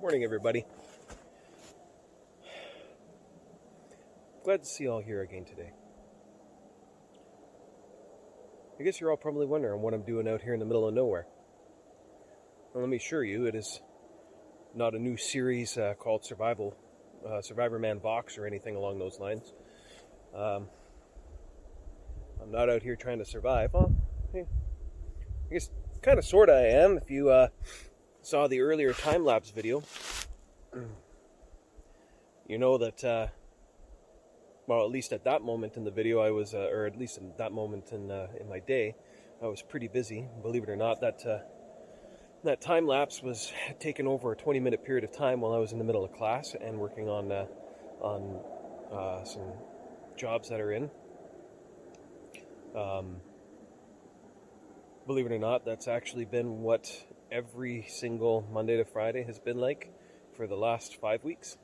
Morning, everybody. Glad to see you all here again today. I guess you're all probably wondering what I'm doing out here in the middle of nowhere. Well, let me assure you, it is not a new series called Survivor Man Vox or anything along those lines. I'm not out here trying to survive. Well, I guess kind of sort of I am. If you saw the earlier time-lapse video, you know that, well, at least at that moment in the video, I was, or at least in that moment in my day, I was pretty busy. Believe it or not, that time-lapse was taken over a 20-minute period of time while I was in the middle of class and working on some jobs that are in. Believe it or not, that's actually been what every single Monday to Friday has been like for the last 5 weeks.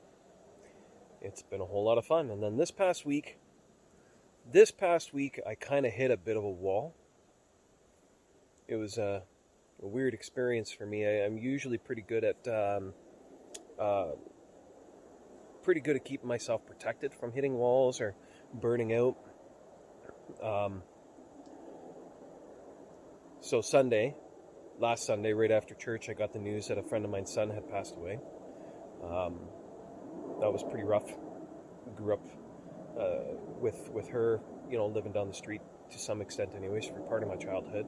It's been a whole lot of fun. And then this past week, I kind of hit a bit of a wall. It was a weird experience for me. I'm usually pretty good at keeping myself protected from hitting walls or burning out. So last Sunday, right after church, I got the news that a friend of mine's son had passed away. That was pretty rough. Grew up with her, living down the street to some extent anyways, for part of my childhood.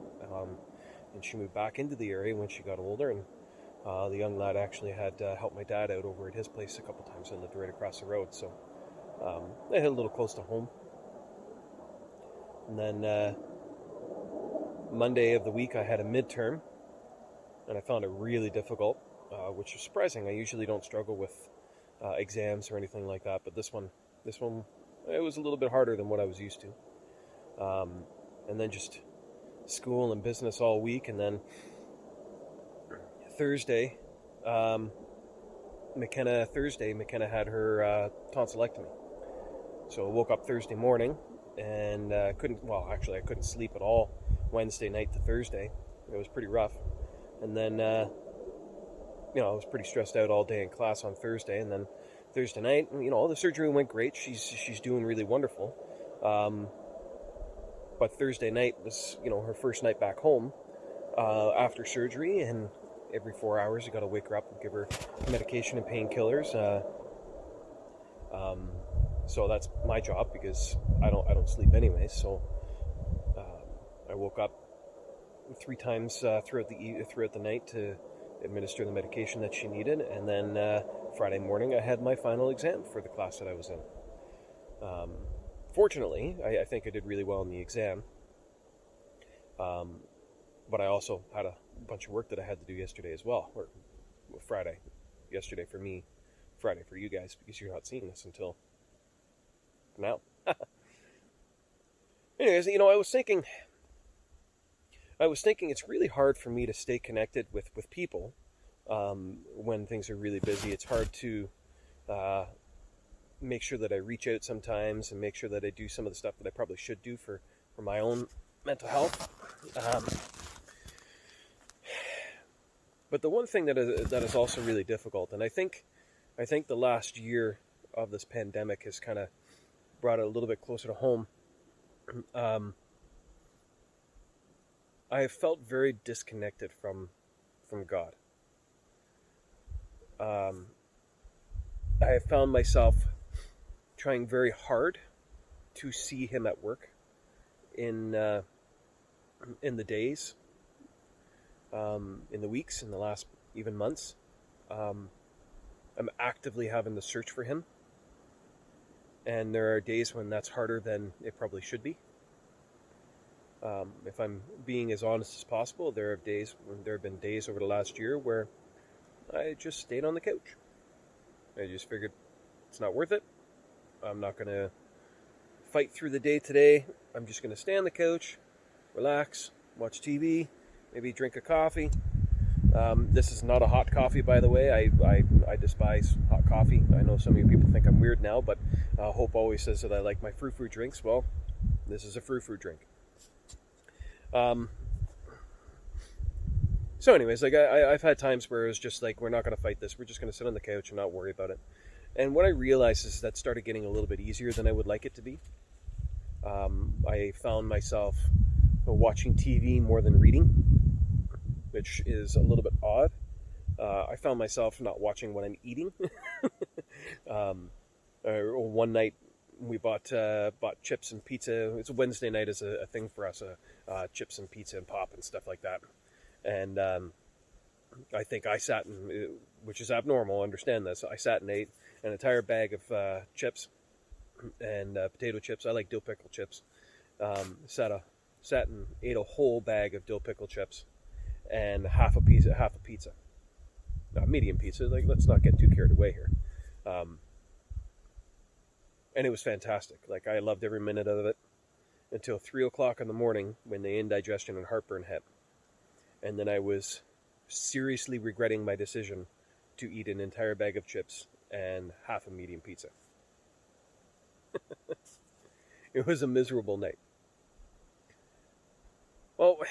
And she moved back into the area when she got older, and the young lad actually had helped my dad out over at his place a couple times. I lived right across the road, so I hit a little close to home. And then Monday of the week, I had a midterm, and I found it really difficult, which is surprising. I usually don't struggle with exams or anything like that, but this one, it was a little bit harder than what I was used to. And then just school and business all week, and then Thursday, McKenna had her tonsillectomy. So I woke up Thursday morning and I couldn't sleep at all Wednesday night to Thursday. It was pretty rough. And then, I was pretty stressed out all day in class on Thursday. And then Thursday night, the surgery went great. She's doing really wonderful. But Thursday night was, her first night back home after surgery. And every 4 hours, you got to wake her up and give her medication and painkillers. So that's my job because I don't sleep anyways. So I woke up 3 times throughout the night to administer the medication that she needed, and then Friday morning I had my final exam for the class that I was in. Fortunately, I think I did really well in the exam, but I also had a bunch of work that I had to do yesterday as well, or Friday. Yesterday for me, Friday for you guys, because you're not seeing this until now. Anyways, I was thinking it's really hard for me to stay connected with people when things are really busy. It's hard to make sure that I reach out sometimes and make sure that I do some of the stuff that I probably should do for my own mental health. But the one thing that is also really difficult, and I think the last year of this pandemic has kind of brought it a little bit closer to home. I have felt very disconnected from God. I have found myself trying very hard to see Him at work in the days, in the weeks, in the last even months. I'm actively having to search for Him, and there are days when that's harder than it probably should be. If I'm being as honest as possible, there have been days over the last year where I just stayed on the couch. I just figured it's not worth it. I'm not going to fight through the day today. I'm just going to stay on the couch, relax, watch TV, maybe drink a coffee. This is not a hot coffee, by the way. I despise hot coffee. I know some of you people think I'm weird now, but Hope always says that I like my frou-frou drinks. Well, this is a frou-frou drink. So, anyways, like I've had times where it's just like we're not going to fight this. We're just going to sit on the couch and not worry about it. And what I realized is that started getting a little bit easier than I would like it to be. I found myself watching TV more than reading, which is a little bit odd. I found myself not watching what I'm eating. One night we bought chips and pizza. It's a Wednesday night is a thing for us, chips and pizza and pop and stuff like that. And I think I sat and, which is abnormal, understand this. I sat and ate an entire bag of chips and potato chips. I like dill pickle chips. Sat and ate a whole bag of dill pickle chips and half a pizza. Medium pizza. Like, let's not get too carried away here. And it was fantastic. Like, I loved every minute of it until 3 o'clock in the morning when the indigestion and heartburn hit. And then I was seriously regretting my decision to eat an entire bag of chips and half a medium pizza. It was a miserable night. Well, I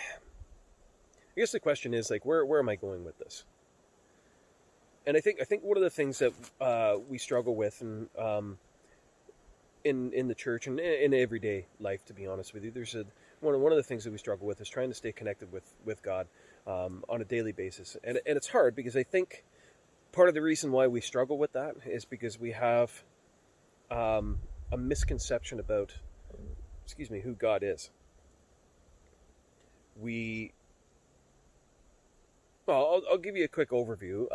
guess the question is, like, where am I going with this? And I think one of the things that we struggle with, and in the church and in everyday life, to be honest with you, there's one of the things that we struggle with is trying to stay connected with God on a daily basis, and it's hard because I think part of the reason why we struggle with that is because we have a misconception about, who God is. Well, I'll give you a quick overview.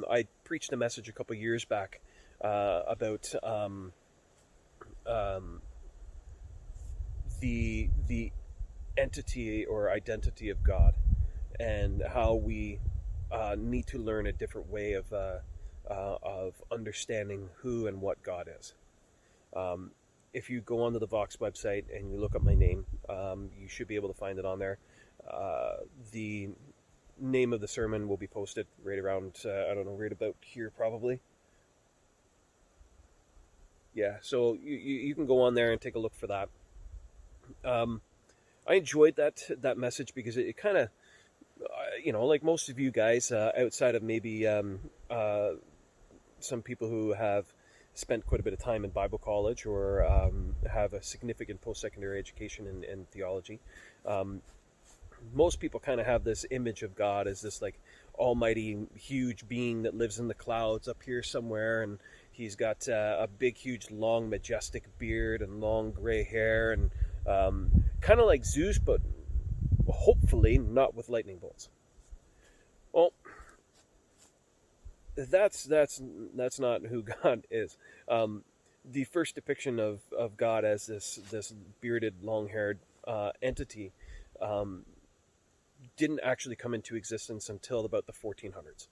I preached a message a couple years back about the entity or identity of God, and how we need to learn a different way of understanding who and what God is. If you go onto the Vox website and you look up my name, you should be able to find it on there. The name of the sermon will be posted right around, right about here probably. Yeah, so you can go on there and take a look for that. I enjoyed that message because it kind of, like most of you guys, outside of maybe some people who have spent quite a bit of time in Bible college or have a significant post-secondary education in theology, most people kind of have this image of God as this like almighty huge being that lives in the clouds up here somewhere, and he's got a big huge long majestic beard and long gray hair, and kind of like Zeus, but hopefully not with lightning bolts. Well, that's not who God is. The first depiction of God as this bearded, long-haired entity didn't actually come into existence until about the 1400s.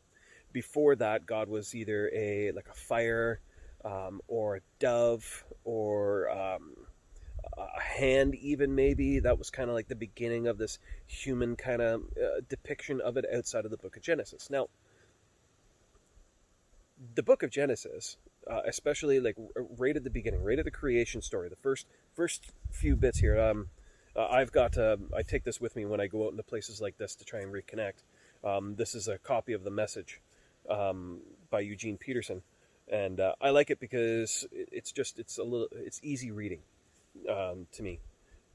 Before that, God was either a fire, or a dove, or a hand, even maybe. That was kind of like the beginning of this human kind of depiction of it outside of the book of Genesis. Now, the book of Genesis, especially like right at the beginning, right at the creation story, the first few bits here. I take this with me when I go out into places like this to try and reconnect. This is a copy of the Message by Eugene Peterson, and I like it because it's easy reading to me.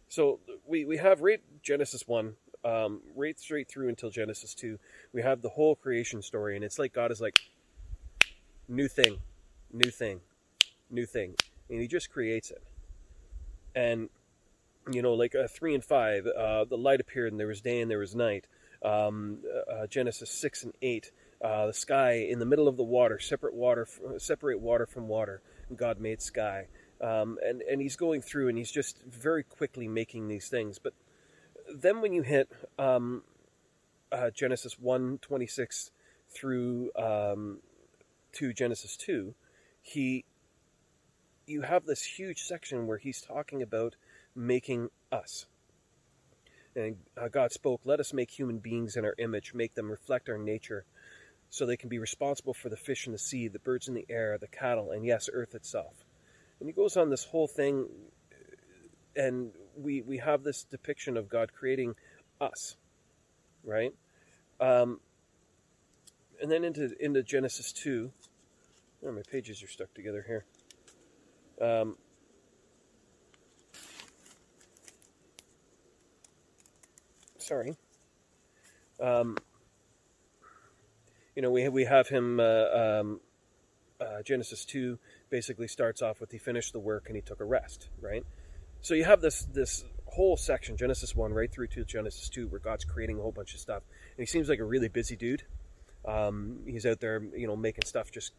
So we have right Genesis 1, right straight through until Genesis 2. We have the whole creation story, and it's like God is like, new thing, and he just creates it. And like 3 and 5, the light appeared and there was day and there was night. Genesis 6 and 8, the sky in the middle of the water, separate water from water. And God made sky. And he's going through and he's just very quickly making these things. But then when you hit Genesis 1:26 through to Genesis 2, you have this huge section where he's talking about making us. And God spoke, "Let us make human beings in our image, make them reflect our nature, so they can be responsible for the fish in the sea, the birds in the air, the cattle, and yes, earth itself." And he goes on this whole thing, and we have this depiction of God creating us, right? Um, and then into Genesis 2. Oh, my pages are stuck together here. Sorry. We have him. Genesis 2 basically starts off with he finished the work and he took a rest, right? So you have this whole section, Genesis 1 right through to Genesis 2, where God's creating a whole bunch of stuff. And he seems like a really busy dude. He's out there, making stuff just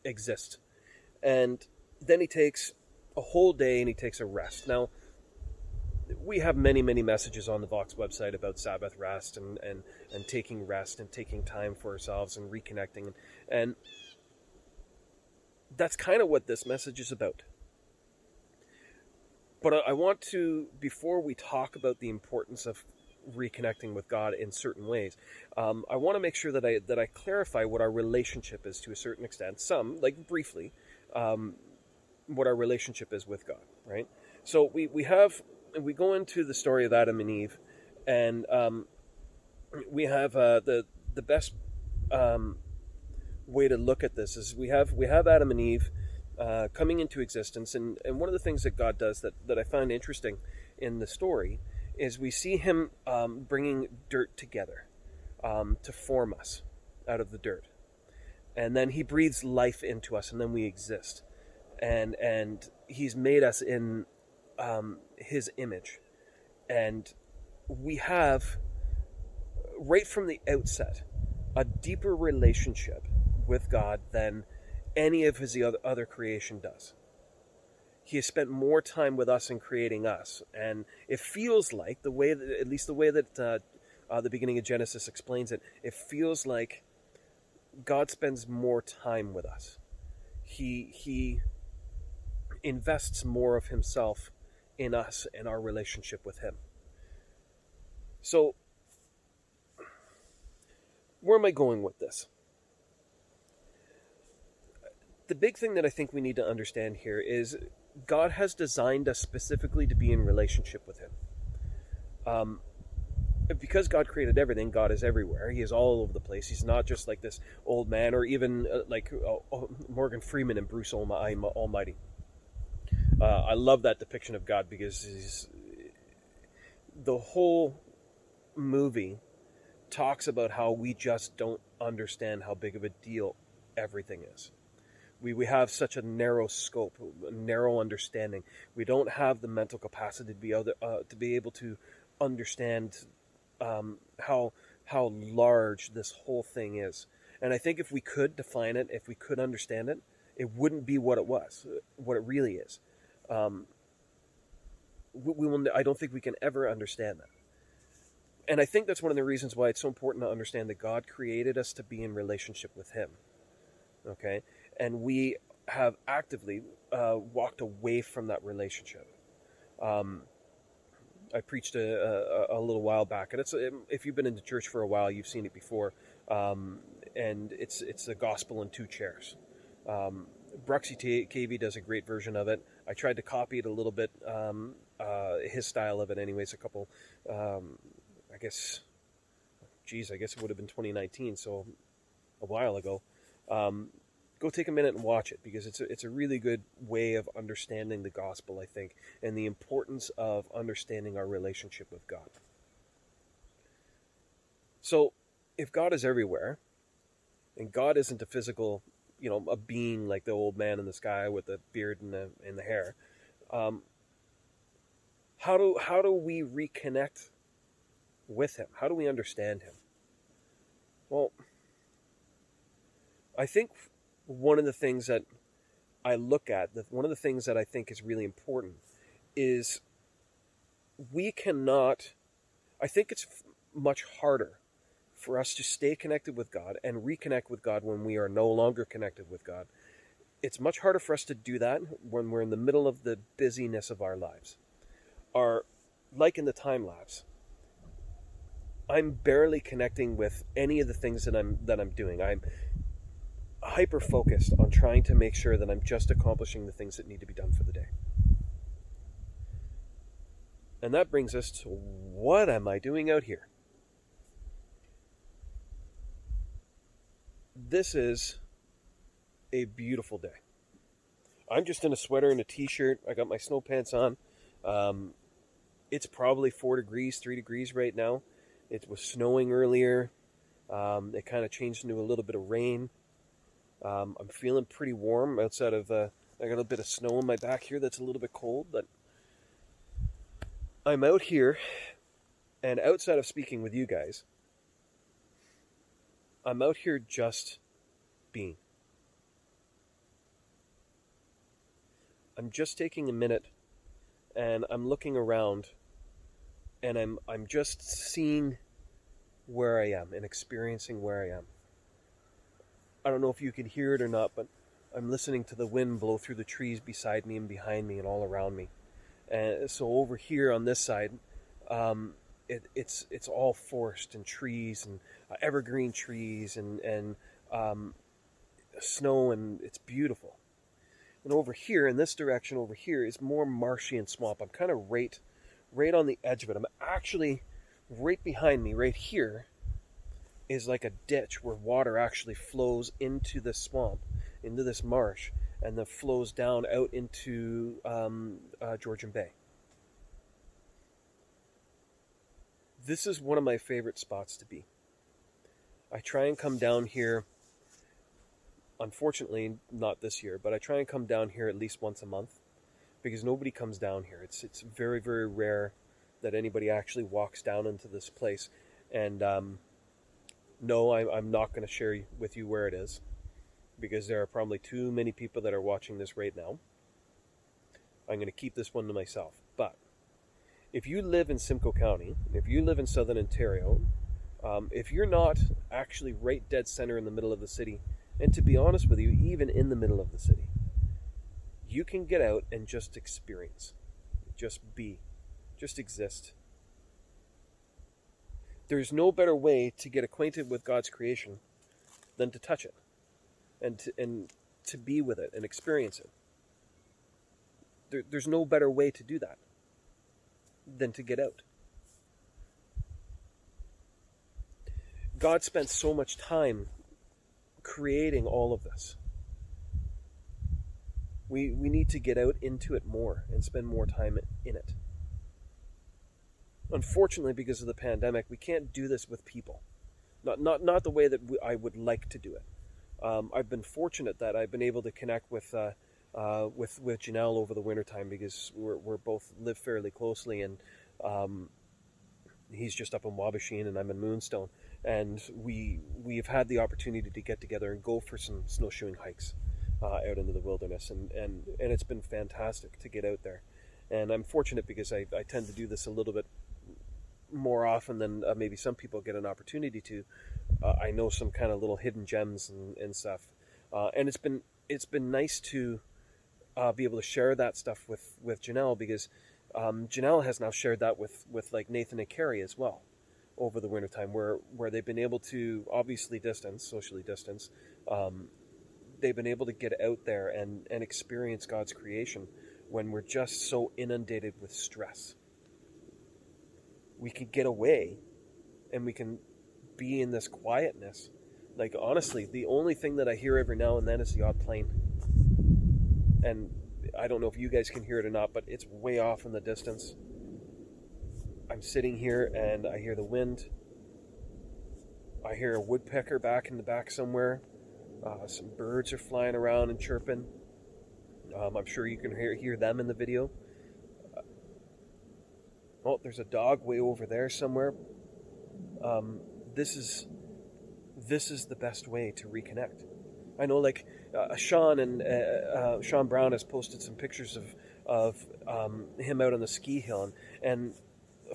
exist. And then he takes a whole day and he takes a rest. Now, we have many, many messages on the Vox website about Sabbath rest and taking rest and taking time for ourselves and reconnecting. And that's kind of what this message is about. But I want to, before we talk about the importance of reconnecting with God in certain ways, I want to make sure that I clarify what our relationship is to a certain extent. Some, like briefly, what our relationship is with God, right? So we go into the story of Adam and Eve, and we have the best way to look at this is we have Adam and Eve coming into existence, and one of the things that God does that I find interesting in the story is we see him bringing dirt together to form us out of the dirt, and then he breathes life into us, and then we exist, and he's made us in his image, and we have right from the outset a deeper relationship with God than any of his other creation does. He has spent more time with us in creating us, and it feels like the way that the beginning of Genesis explains it. It feels like God spends more time with us. He invests more of himself in us and our relationship with him. So, where am I going with this? The big thing that I think we need to understand here is God has designed us specifically to be in relationship with him. Because God created everything, God is everywhere. He is all over the place. He's not just like this old man, or even like Morgan Freeman and Bruce Almighty. I love that depiction of God because the whole movie talks about how we just don't understand how big of a deal everything is. We have such a narrow scope, a narrow understanding. We don't have the mental capacity to be able to understand how large this whole thing is. And I think if we could define it, if we could understand it, it wouldn't be what it really is. I don't think we can ever understand that. And I think that's one of the reasons why it's so important to understand that God created us to be in relationship with him. Okay? And we have actively walked away from that relationship. I preached a little while back, and if you've been into church for a while, you've seen it before. And it's the gospel in two chairs. Bruxy Cavey does a great version of it. I tried to copy it a little bit, his style of it anyways, I guess it would have been 2019, so a while ago. Go take a minute and watch it, because it's a really good way of understanding the gospel, I think, and the importance of understanding our relationship with God. So, if God is everywhere, and God isn't a physical, a being like the old man in the sky with the beard and the hair, how do we reconnect with him? How do we understand him? Well, I think one of the things that I look at, one of the things that I think is really important is I think it's much harder for us to stay connected with God and reconnect with God when we are no longer connected with God. It's much harder for us to do that when we're in the middle of the busyness of our lives. Like in the time lapse, I'm barely connecting with any of the things that I'm doing. I'm hyper focused on trying to make sure that I'm just accomplishing the things that need to be done for the day. And that brings us to, what am I doing out here? this is a beautiful day. I'm just in a sweater and a t-shirt. I got my snow pants on. It's probably 4 degrees, 3 degrees right now. It was snowing earlier. It kind of changed into a little bit of rain. I'm feeling pretty warm outside of, I got a bit of snow in my back here that's a little bit cold, but I'm out here, and outside of speaking with you guys, I'm out here just being. I'm just taking a minute, and I'm looking around, and I'm just seeing where I am and experiencing where I am. I don't know if you can hear it or not, but I'm listening to the wind blow through the trees beside me and behind me and all around me. And so over here on this side, it's all forest and trees and evergreen trees and snow, and it's beautiful. And over here, in this direction over here, is more marshy and swamp. I'm kind of right on the edge of it. I'm actually right behind me, right here, is like a ditch where water actually flows into the swamp, into this marsh, and then flows down out into Georgian Bay. This is one of my favorite spots to be. I try and come down here, unfortunately not this year, but I try and come down here at least once a month, because nobody comes down here. It's very, very rare that anybody actually walks down into this place. And no, I'm not going to share with you where it is, because there are probably too many people that are watching this right now. I'm going to keep this one to myself. But if you live in Simcoe County, if you live in Southern Ontario, if you're not actually right dead center in the middle of the city, and to be honest with you, even in the middle of the city, you can get out and just experience, just be, just exist. There's no better way to get acquainted with God's creation than to touch it and to be with it and experience it. There's no better way to do that than to get out. God spent so much time creating all of this. We need to get out into it more and spend more time in it. Unfortunately, because of the pandemic, we can't do this with people. Not the way that I would like to do it. I've been fortunate that I've been able to connect with Janelle over the wintertime, because we're both live fairly closely, and he's just up in Wabashine and I'm in Moonstone, and we've had the opportunity to get together and go for some snowshoeing hikes out into the wilderness, and it's been fantastic to get out there. And I'm fortunate because I tend to do this a little bit more often than maybe some people get an opportunity to. I know some kind of little hidden gems and stuff, and it's been nice to be able to share that stuff with Janelle, because Janelle has now shared that with like Nathan and Carrie as well over the wintertime, where they've been able to obviously socially distance. They've been able to get out there and experience God's creation when we're just so inundated with stress. We can get away and we can be in this quietness. Like, honestly, the only thing that I hear every now and then is the odd plane. And I don't know if you guys can hear it or not, but it's way off in the distance. I'm sitting here and I hear the wind. I hear a woodpecker back in the back somewhere. Some birds are flying around and chirping. I'm sure you can hear them in the video. Oh, there's a dog way over there somewhere. This is the best way to reconnect. I know, like Sean Brown has posted some pictures of him out on the ski hill, and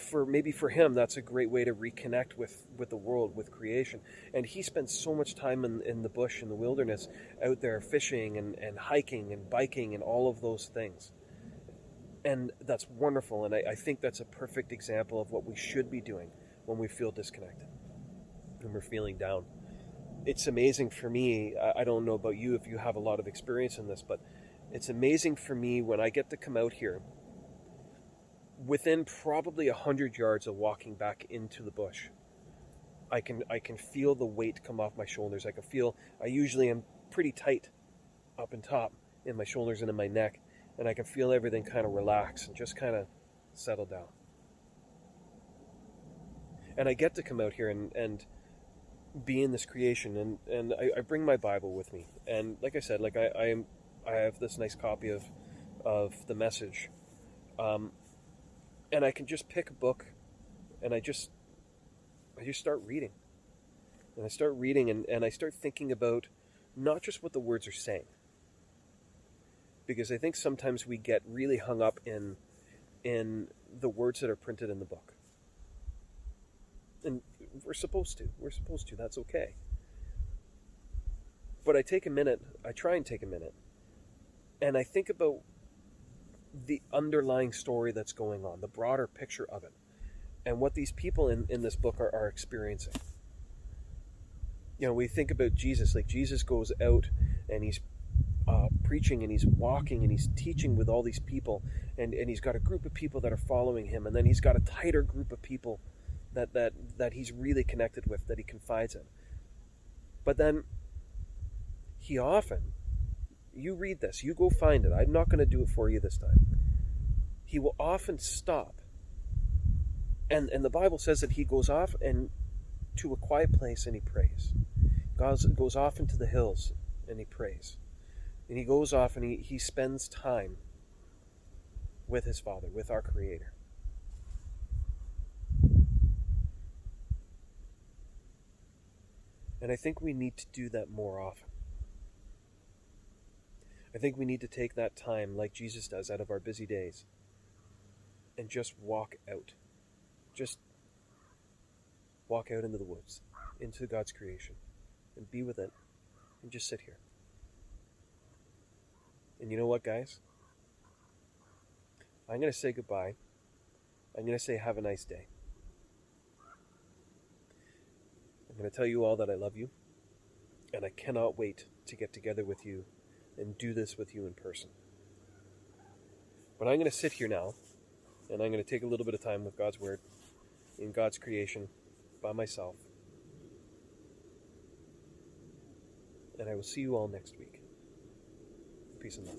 for him that's a great way to reconnect with the world, with creation. And he spends so much time in the bush, in the wilderness, out there fishing and hiking and biking and all of those things. And that's wonderful, and I think that's a perfect example of what we should be doing when we feel disconnected, when we're feeling down. It's amazing for me, I don't know about you if you have a lot of experience in this, but it's amazing for me when I get to come out here within probably 100 yards of walking back into the bush. I can feel the weight come off my shoulders. I usually am pretty tight up and top in my shoulders and in my neck, and I can feel everything kind of relax and just kind of settle down. And I get to come out here and be in this creation, and I bring my Bible with me, and like I said, like I have this nice copy of the Message, and I can just pick a book, and I just start reading, and I start reading, and I start thinking about not just what the words are saying, because I think sometimes we get really hung up in the words that are printed in the book. And we're supposed to. That's okay. But I try and take a minute, and I think about the underlying story that's going on, the broader picture of it, and what these people in this book are experiencing. We think about Jesus, like Jesus goes out and he's preaching, and he's walking, and he's teaching with all these people, and he's got a group of people that are following him, and then he's got a tighter group of people that he's really connected with, that he confides in. But then he often, you read this, you go find it, I'm not going to do it for you this time. He will often stop, and the Bible says that he goes off and to a quiet place and he prays. God goes off into the hills and he prays. And he goes off and he spends time with his Father, with our Creator. And I think we need to do that more often. I think we need to take that time, like Jesus does, out of our busy days and just walk out. Just walk out into the woods, into God's creation, and be with it, and just sit here. And you know what, guys? I'm going to say goodbye. I'm going to say have a nice day. I'm going to tell you all that I love you, and I cannot wait to get together with you and do this with you in person. But I'm going to sit here now, and I'm going to take a little bit of time with God's Word, in God's creation, by myself. And I will see you all next week. Peace and love.